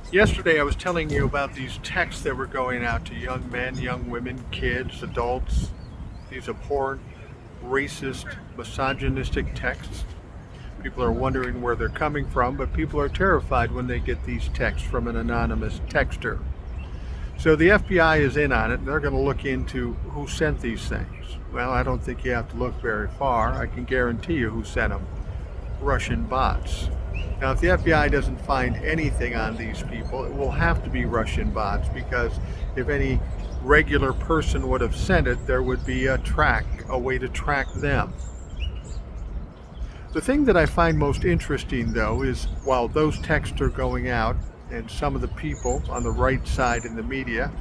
Yesterday I was telling you about these texts that were going out to young men, young women, kids, adults, these abhorrent, racist, misogynistic texts. People are wondering where they're coming from, but people are terrified when they get these texts from an anonymous texter. So the FBI is in on it, and they're going to look into who sent these things. Well, I don't think you have to look very far. I can guarantee you who sent them. Russian bots. Now, if the FBI doesn't find anything on these people, it will have to be Russian bots because if any regular person would have sent it, there would be a way to track them. The thing that I find most interesting, though, is while those texts are going out, and some of the people on the right side in the media,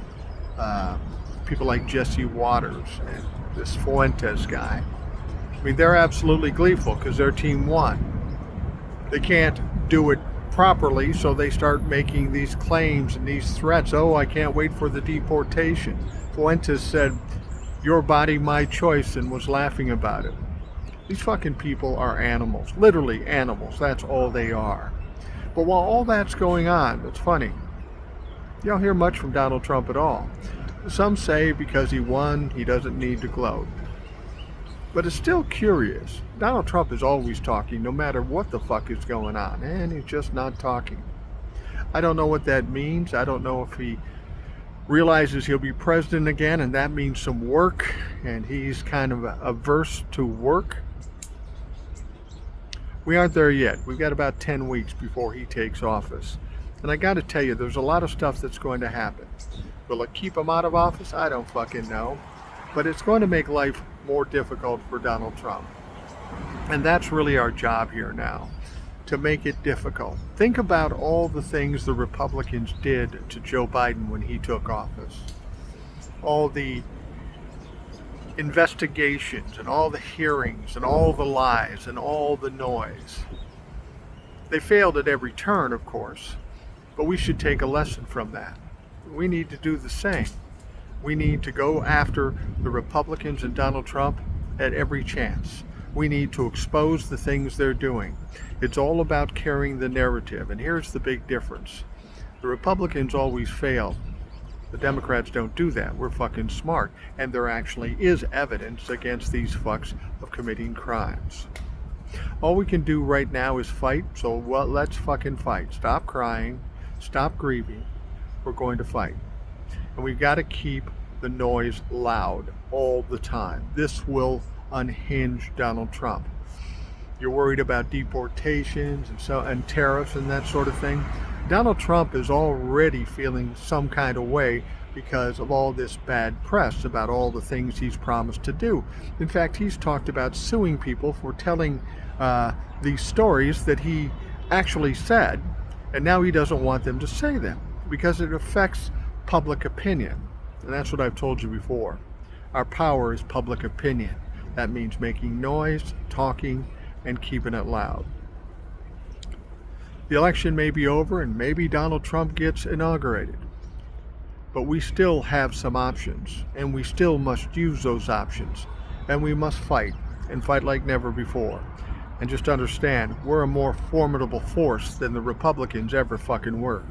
uh, people like Jesse Waters and this Fuentes guy, I mean, they're absolutely gleeful because their team won. They can't do it properly, so they start making these claims and these threats. Oh, I can't wait for the deportation. Fuentes said, "Your body, my choice," and was laughing about it. These fucking people are animals, literally animals. That's all they are. But while all that's going on, it's funny. You don't hear much from Donald Trump at all. Some say because he won, he doesn't need to gloat. But it's still curious. Donald Trump is always talking, no matter what the fuck is going on, and he's just not talking. I don't know what that means. I don't know if he realizes he'll be president again, and that means some work, and he's kind of averse to work. We aren't there yet. We've got about 10 weeks before he takes office. And I got to tell you, there's a lot of stuff that's going to happen. Will it keep him out of office? I don't fucking know. But it's going to make life more difficult for Donald Trump. And that's really our job here now, to make it difficult. Think about all the things the Republicans did to Joe Biden when he took office. All the investigations and all the hearings and all the lies and all the noise. They failed at every turn, of course, but we should take a lesson from that. We need to do the same. We need to go after the Republicans and Donald Trump at every chance. We need to expose the things they're doing. It's all about carrying the narrative, and here's the big difference. The Republicans always fail. The Democrats don't do that. We're fucking smart, and there actually is evidence against these fucks of committing crimes. All we can do right now is fight, so let's fucking fight. Stop crying, stop grieving. We're going to fight. And we've got to keep the noise loud all the time. This will unhinge Donald Trump. You're worried about deportations and tariffs and that sort of thing. Donald Trump is already feeling some kind of way because of all this bad press about all the things he's promised to do. In fact, he's talked about suing people for telling these stories that he actually said, and now he doesn't want them to say them because it affects public opinion. And that's what I've told you before. Our power is public opinion. That means making noise, talking, and keeping it loud. The election may be over and maybe Donald Trump gets inaugurated. But we still have some options, and we still must use those options. And we must fight, and fight like never before. And just understand, we're a more formidable force than the Republicans ever fucking were.